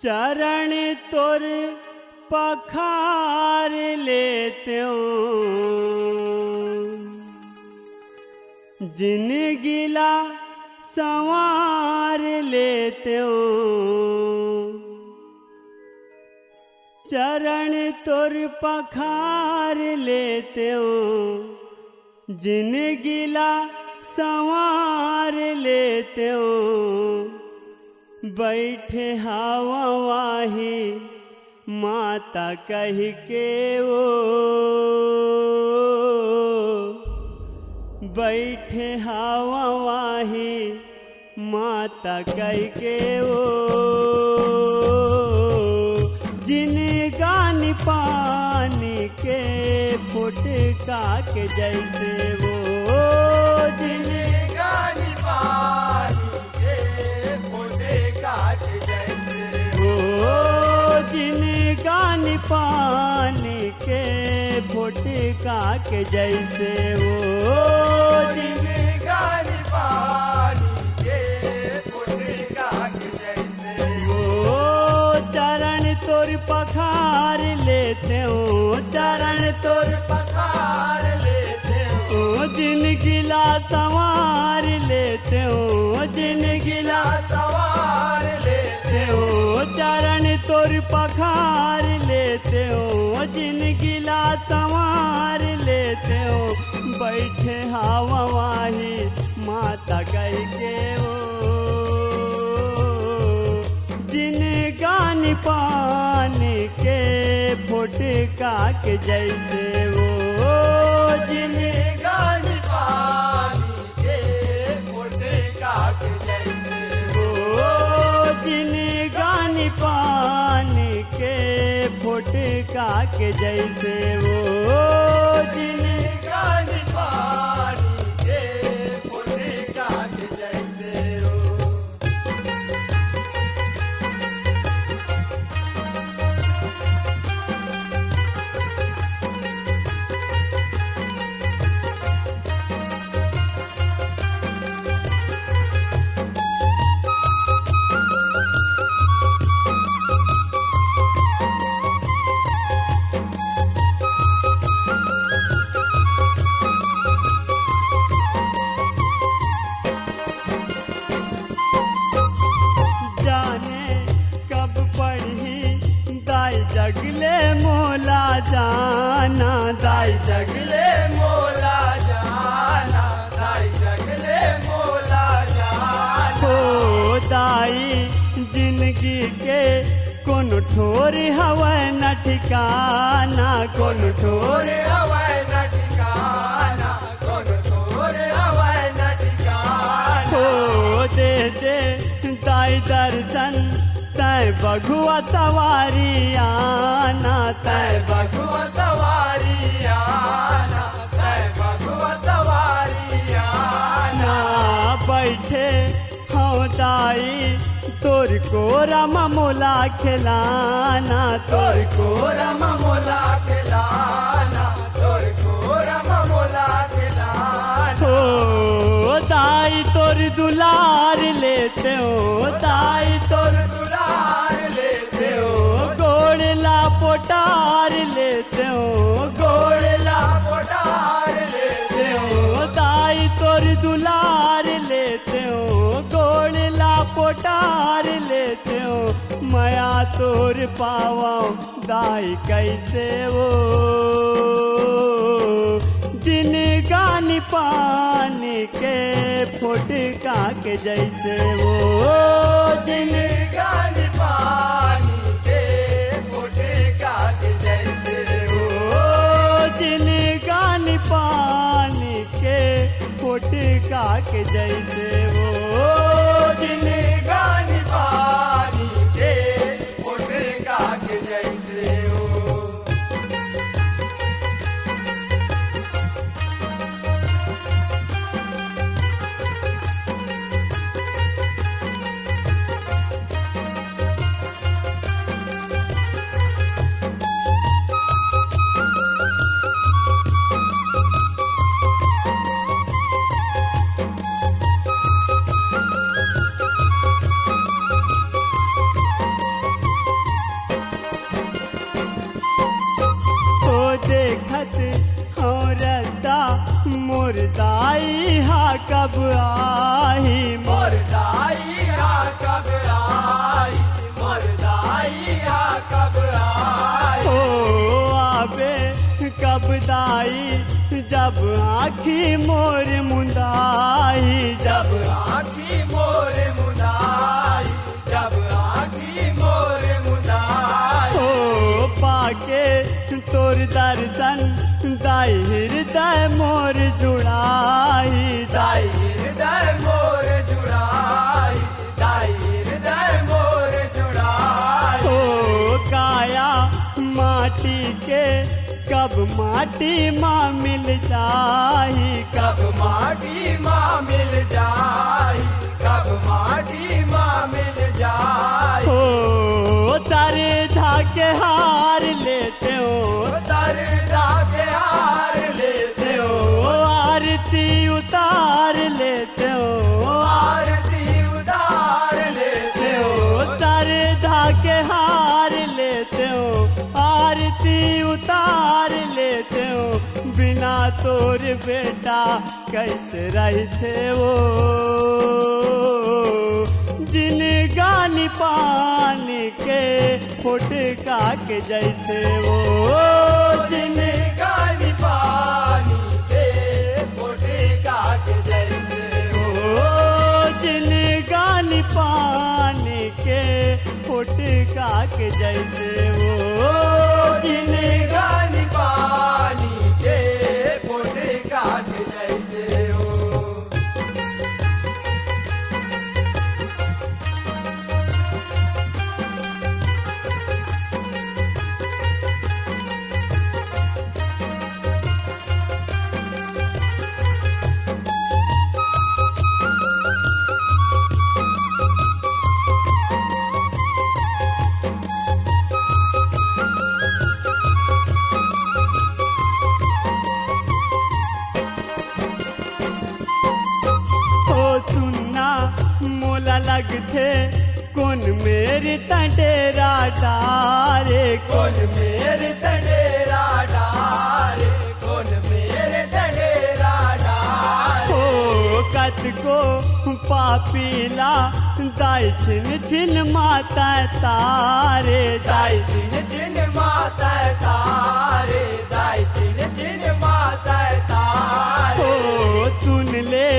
चरण तोर पखार लेते जिन गिला संवार लेते चरण तोर पखार लेते जिन गिला संवार लेते बैठे हवा वाही माता कह के वो बैठे हवा वाही माता कह के वो जिन गान पानी के फुटका के जैसे वो जिन गान पानी के फुटका के जैसे वो जिन गान पानी के फुटका के जैसे वो जिन गान पानी के फुटका के जैसे वो चरण तोर पखार लेते हो चरण तोर पखार लेते हो जिन गिला संवार लेते हो जिन गिला सवार लेते हो चरण तोर पखार लेते हो जिन गिला संवार लेते हो बैठे हवा वाही माता कह के वो जिन गान पानी के फुटका के जैसे वो जिन गान पानी के फुटका के जैसे वो जिन गान पानी के फुटका के जैसे वो जिन गान पानी के फुटका के जैसे हो जाने कब पढ़ी दाई जगले मोला जाना दाई जगले मोला जाना दाई जगले मोला जाना हो दाई जिंदगी के कौन ठोर हवा न ठिकाना कौन ठोर थोड़े हवाए न ठिकाना कौन थोड़े हवाए न ठिकाना हो दे दे दाई दर्शन तय बघुआ सवारी आना तय बघुआ सवारी आना तय बघुआ सवारी आना ना बैठे हाँ दाई तोर को रामा मोला खिलाना तोर को रम मोला खिलाना तोर को रम मोला खिलाना हो दाई तोर दुलार लेते हो दाई तोर दुलार लेते हो गोड़ला पोटार लेते हो गोड़ला पोटार लेते हो दाई तोर दुलार लेते हो गोड़ला पोटार लेते हो माया तोर पावा दाई कैसे वो जिन गान पानी के फुटका के जैसे वो जिन गान पानी के फुटका के जैसे ओ जिन गान पानी के फुटका के जैसे वो जिन गान पानी के फुटका के जैसे हो जाई जब आँखी मोर मुंदाई, जब आँखी मोर मुदाई, जब आँखी मोर मुदाई, ओ पाके तोर दर्शन दाई हृदय मोर जुड़ाई, दाई हृदय मोर जुड़ाई, दाई हृदय मोर जुड़ाई। ओ काया माटी के कब माटी माँ मिल जाई, कब माटी माँ मिल जाई, कब माटी माँ मिल जाई। ओ तारे धाके हार लेते हो, सरदा के हार लेते हो, ओ आरती उतार लेते हो, आरती उतार लेते हो, ओ तारे धाके हार लेते हो, आरती उतार लेते हो। बिना तोर बेटा कैसे रहते वो, जिन गानी पानी के फुटका के जैसे वो, जिन गानी पानी से मोटे काट जैसे ओ जिन गानी पानी के फुटका के जैसे वो, जिन गानी पानी के मोटे काट जैसे हो। सुनना मोला लगथे कौन मेरी तंडेरा डारे, कौन मेरे तडेरा डारे, कौन मेरे तडेरा डारे। ओ कत को पापीला दाई छिन छिन माता तारे, दाई जिन जिन माता तारे, दाई जिन जिन माता तारे। ओ सुन ले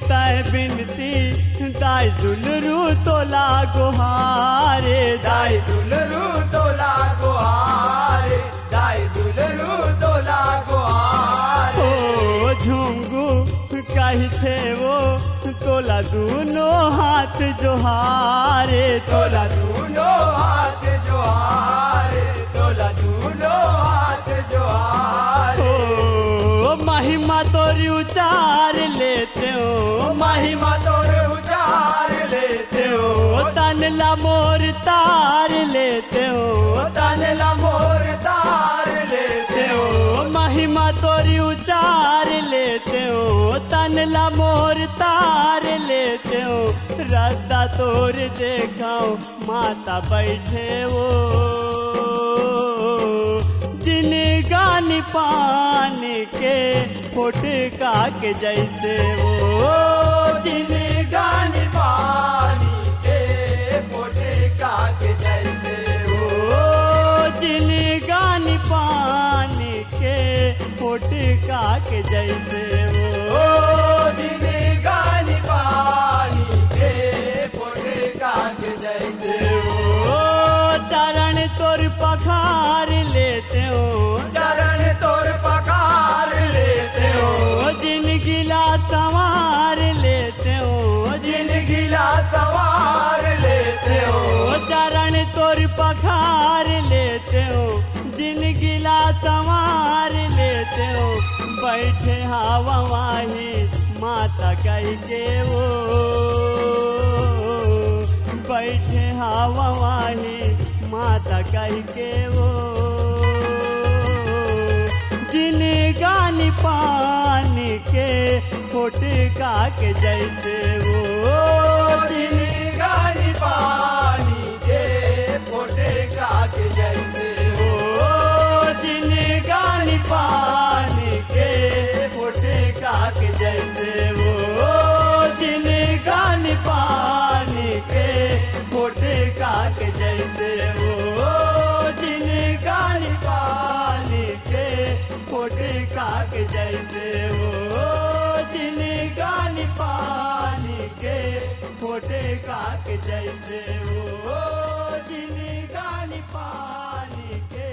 तय बिनती दाई दुलरू तोला गुहारे, दाई दुलरू तोला गुहारे, दाई दुलरू तोला गुहारे। ओ झुंगू कही थे वो तोला दूनो हाथ जोहारे, तोला दूनो हाथ जोहारे, तोला दूनो हाथ जोहारे। ओ महिमा तोरी उचार लेते हो, महिमा तोर उचार लेते हो, तन ला मोर तार लेते हो, तन ला मोर तार लेते हो, महिमा तोरी उचार लेते हो, तन ला मोर तार लेते हो। रद्दा तोर देखाओ माता बैठे वो, जिन गानी पानी के फुटका के जैसे वो, जिन गानी पानी के मोटे काट जैसे हो, जिन गानी पानी के फुटका के जैसे वो, जिन गानी पानी के मोटे काट जैसे हो। चरण तोर पखार लेते हो, चरण तोर पकार लेते हो, जिन गिला संवार लेते हो, जिन गिला सवार लेते हो, चरण तोर पखार लेते हो, जिन गिला संवार लेते हो। बैठे हवा वाही माता कह के वो, बैठे हवा वाही माता कह के वो, जिन गानी पानी के फुटका के जैसे वो, जिन गानी पानी के मोटे काट जैसे हो, जिन गानी पानी के फुटका के जैसे वो, जिन गानी पानी के फुटका के जैसे वो, जिन गानी पानी के फुटका जैसे वो जिनगानी पानी के फोटे का के जैसे वो जिनगानी पानी के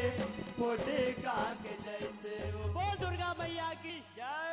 फोटे का के जैसे वो। बोल दुर्गा मैया की जय।